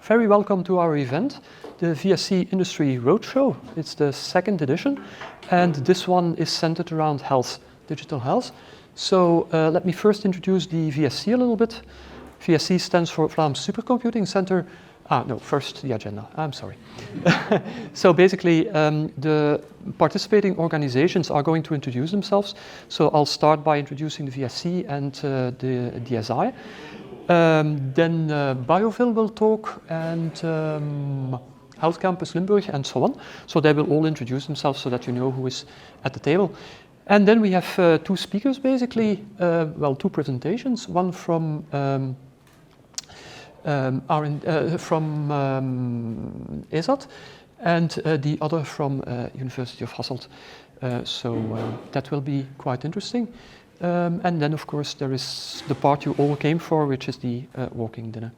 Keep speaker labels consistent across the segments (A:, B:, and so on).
A: Very welcome to our event, the VSC Industry Roadshow. It's the second edition, and this one is centered around health, digital health. So let me first introduce the VSC a little bit. VSC stands for Vlaams Supercomputing Center. First the agenda, I'm sorry. So basically, the participating organizations are going to introduce themselves. So I'll start by introducing the VSC and the DSI. Then Bioville will talk, and Health Campus Limburg, and so on. So they will all introduce themselves so that you know who is at the table. And then we have two speakers, basically, two presentations, one from ESAT, and the other from University of Hasselt. So that will be quite interesting. And then, of course, there is the part you all came for, which is the walking dinner.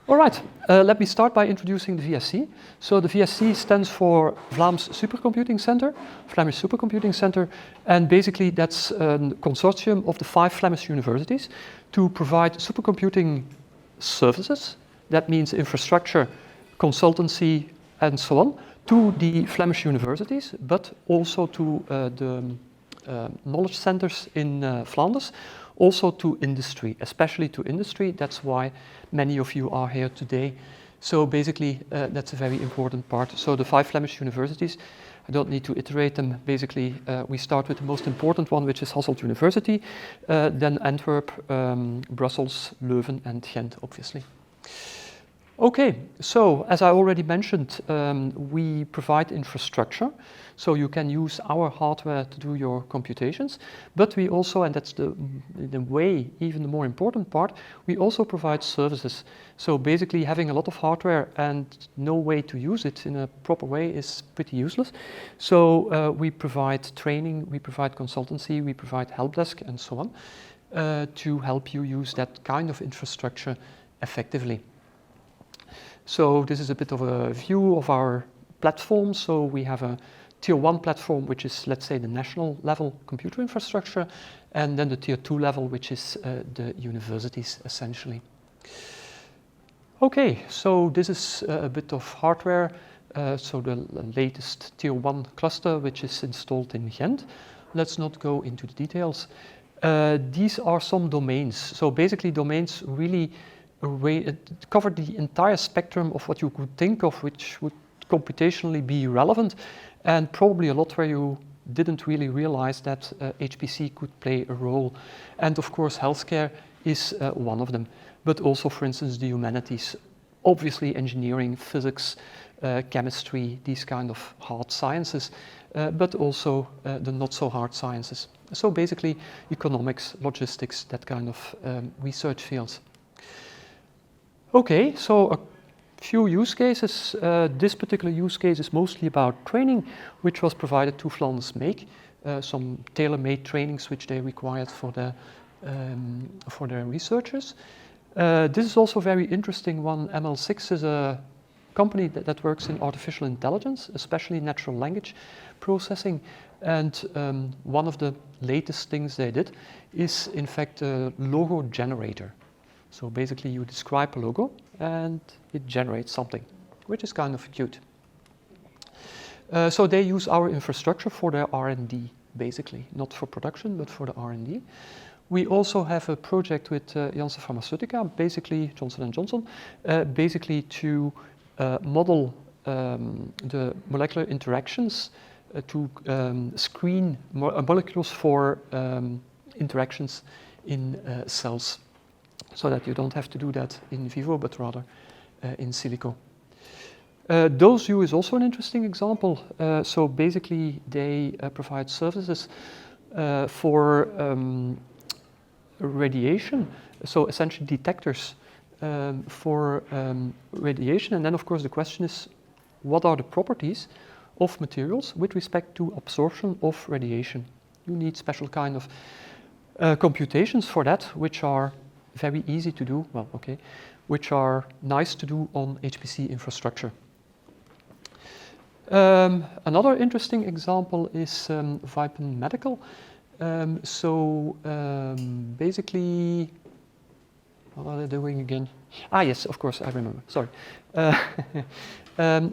A: All right, let me start by introducing the VSC. So the VSC stands for Vlaams Supercomputing Center, Flemish Supercomputing Center, and basically that's a consortium of the 5 Flemish universities to provide supercomputing services, that means infrastructure, consultancy, and so on, to the Flemish universities, but also to the knowledge centers in Flanders, also to industry, especially to industry. That's why many of you are here today. So basically, that's a very important part. So the 5 Flemish universities, I don't need to iterate them. Basically, we start with the most important one, which is Hasselt University, then Antwerp, Brussels, Leuven, and Ghent, obviously. Okay, so as I already mentioned, we provide infrastructure, so you can use our hardware to do your computations, but we also, and that's the way, even the more important part, we also provide services. So basically having a lot of hardware and no way to use it in a proper way is pretty useless. So we provide training, we provide consultancy, we provide help desk and so on to help you use that kind of infrastructure effectively. So this is a bit of a view of our platform. So we have a Tier 1 platform, which is, let's say, the national level computer infrastructure, and then the Tier 2 level, which is the universities, essentially. Okay, so this is a bit of hardware. So the latest Tier 1 cluster, which is installed in Ghent. Let's not go into the details. These are some domains. So basically domains really cover the entire spectrum of what you could think of, which would computationally be relevant, and probably a lot where you didn't really realize that HPC could play a role. And of course, healthcare is one of them, but also, for instance, the humanities, obviously engineering, physics, chemistry, these kind of hard sciences, but also the not so hard sciences. So basically, economics, logistics, that kind of research fields. Okay, so a few use cases. This particular use case is mostly about training, which was provided to Flanders Make, some tailor-made trainings which they required for their researchers. This is also a very interesting one. ML6 is a company that works in artificial intelligence, especially natural language processing. And one of the latest things they did is, in fact, a logo generator. So basically you describe a logo and it generates something, which is kind of cute. So they use our infrastructure for their R&D, basically, not for production, but for the R&D. We also have a project with Janssen Pharmaceutica, basically Johnson & Johnson, basically to model the molecular interactions to screen molecules for interactions in cells, so that you don't have to do that in vivo, but rather in silico. DoseU is also an interesting example. So basically, they provide services for radiation, so essentially detectors for radiation. And then, of course, the question is, what are the properties of materials with respect to absorption of radiation? You need special kind of computations for that, which are very easy to do, which are nice to do on HPC infrastructure. Another interesting example is Vipen Medical. Basically, What are they doing again? Ah, yes, of course, I remember. Sorry.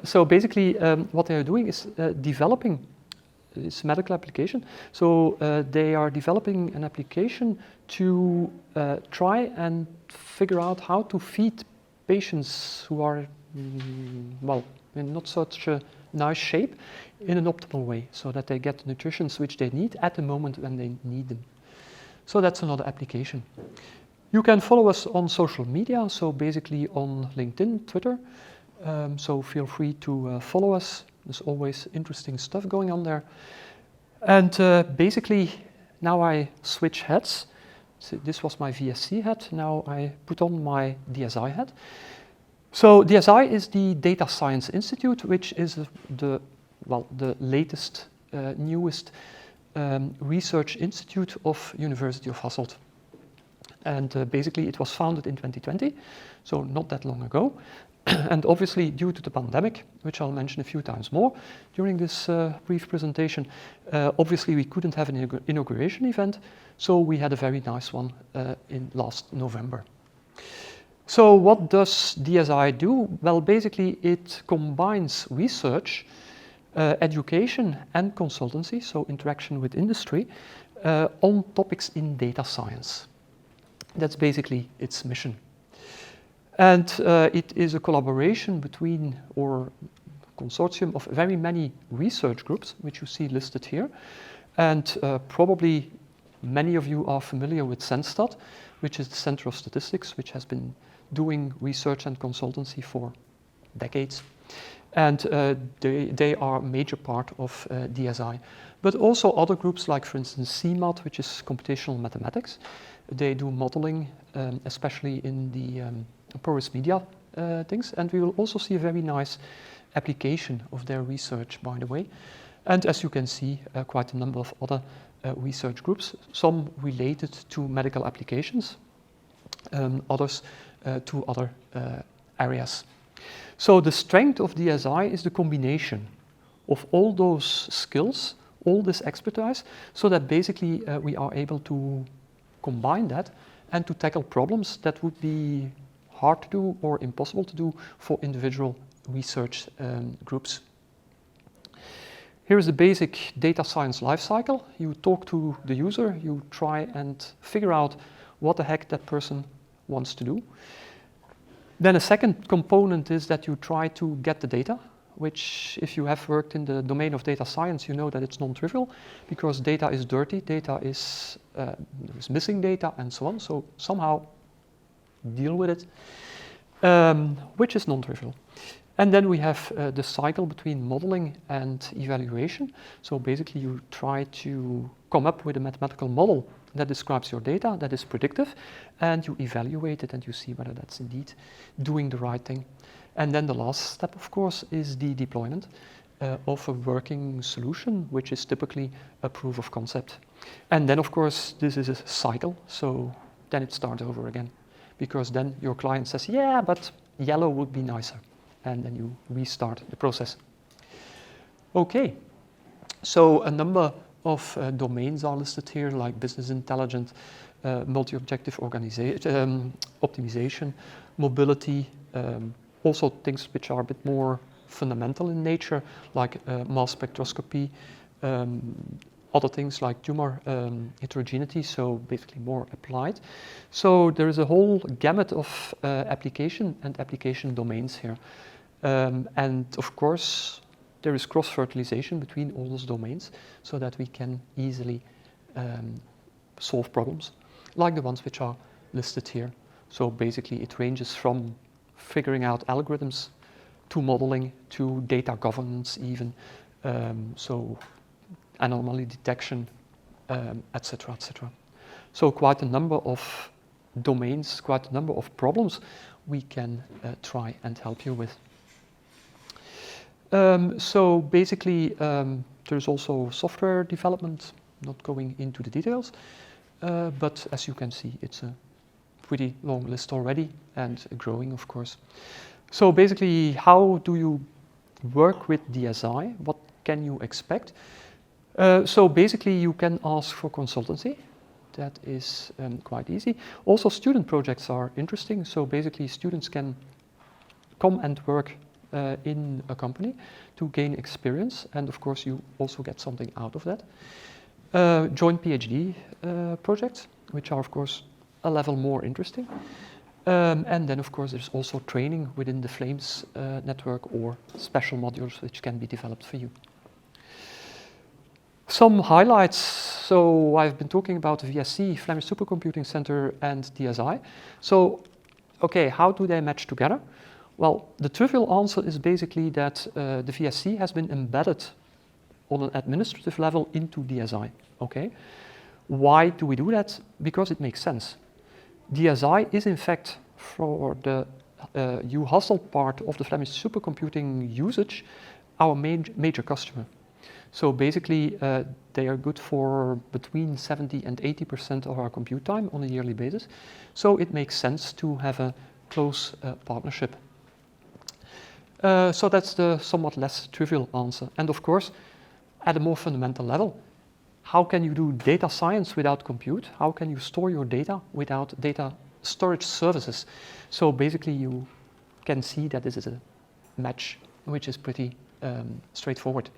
A: So basically, what they are doing is developing this medical application. So they are developing an application to try and figure out how to feed patients who are, well, in not such a nice shape in an optimal way, so that they get the nutrition which they need at the moment when they need them. So that's another application. You can follow us on social media, so basically on LinkedIn, Twitter. So feel free to follow us. There's always interesting stuff going on there. And basically, now I switch hats. So this was my VSC hat. Now I put on my DSI hat. So DSI is the Data Science Institute, which is the latest, newest research institute of University of Hasselt. And basically it was founded in 2020, so not that long ago. And obviously due to the pandemic, which I'll mention a few times more during this brief presentation, obviously we couldn't have an inauguration event, so we had a very nice one in last November. So what does DSI do? Well, basically it combines research, education and consultancy, so interaction with industry, on topics in data science. That's basically its mission. And it is a collaboration between, or consortium of very many research groups, which you see listed here. And probably many of you are familiar with Senstat, which is the Center of Statistics, which has been doing research and consultancy for decades. And they are a major part of DSI. But also other groups like, for instance, CMAT, which is computational mathematics. They do modeling, especially in the porous media things. And we will also see a very nice application of their research, by the way. And as you can see, quite a number of other research groups, some related to medical applications, others to other areas. So the strength of DSI is the combination of all those skills, all this expertise, so that basically we are able to combine that and to tackle problems that would be hard to do or impossible to do for individual research groups. Here is the basic data science lifecycle. You talk to the user, you try and figure out what the heck that person wants to do. Then a second component is that you try to get the data, which if you have worked in the domain of data science, you know that it's non-trivial because data is dirty, data is, there's missing data and so on. So somehow deal with it, which is non-trivial. And then we have the cycle between modeling and evaluation. So basically you try to come up with a mathematical model that describes your data, that is predictive, and you evaluate it and you see whether that's indeed doing the right thing. And then the last step, of course, is the deployment of a working solution, which is typically a proof of concept. And then, of course, this is a cycle, so then it starts over again, because then your client says, yeah, but yellow would be nicer. And then you restart the process. Okay, so a number of domains are listed here, like business intelligence, multi-objective optimization, mobility, also things which are a bit more fundamental in nature, like mass spectroscopy, other things like tumor heterogeneity, so basically more applied. So there is a whole gamut of application and application domains here. And of course, there is cross-fertilization between all those domains so that we can easily solve problems, like the ones which are listed here. So basically it ranges from figuring out algorithms to modeling to data governance even, so anomaly detection, etc., etc. So quite a number of domains, quite a number of problems we can try and help you with. So basically, there's also software development, not going into the details, but as you can see, it's a pretty long list already and growing, of course. So basically, how do you work with DSI? What can you expect? So basically, you can ask for consultancy. that is quite easy. Also, student projects are interesting. So basically, students can come and work in a company to gain experience. And of course, you also get something out of that. Joint PhD projects, which are, of course, a level more interesting. And then, of course, there's also training within the Vlaams network or special modules which can be developed for you. Some highlights. So I've been talking about the VSC, Flemish Supercomputing Center, and DSI. So, okay, how do they match together? Well, the trivial answer is basically that the VSC has been embedded on an administrative level into DSI, okay? Why do we do that? Because it makes sense. DSI is, in fact, for the U-Hasselt part of the Flemish supercomputing usage, our major customer. So basically, they are good for between 70 and 80% of our compute time on a yearly basis. So it makes sense to have a close partnership. So that's the somewhat less trivial answer. And of course, at a more fundamental level, how can you do data science without compute? How can you store your data without data storage services? So basically, you can see that this is a match which is pretty straightforward.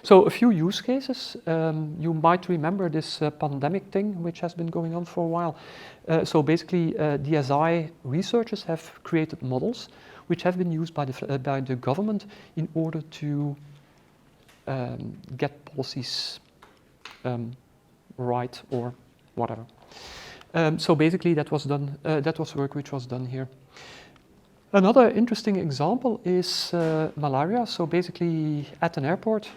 A: So a few use cases. You might remember this pandemic thing which has been going on for a while. So basically, DSI researchers have created models which have been used by the government in order to get policies right or whatever. So basically, that was done. That was work which was done here. Another interesting example is malaria. So basically, at an airport,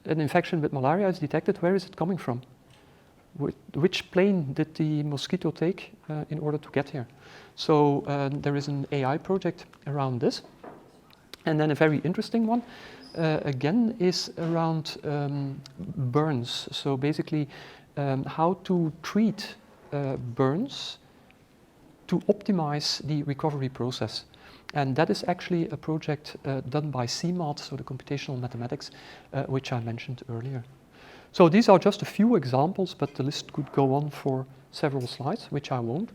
A: an infection with malaria is detected. Where is it coming from? Which plane did the mosquito take in order to get here? So there is an AI project around this. And then a very interesting one, again, is around burns. So basically, how to treat burns to optimize the recovery process. And that is actually a project done by CMAT, so the computational mathematics, which I mentioned earlier. So these are just a few examples, but the list could go on for several slides, which I won't.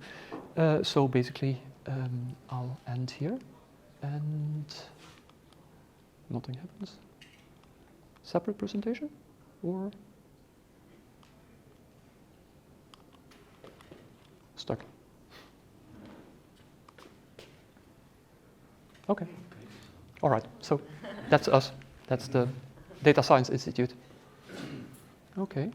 A: So basically, I'll end here, and nothing happens. Separate presentation, or stuck? Okay. All right. So that's us. That's the Data Science Institute. Okay.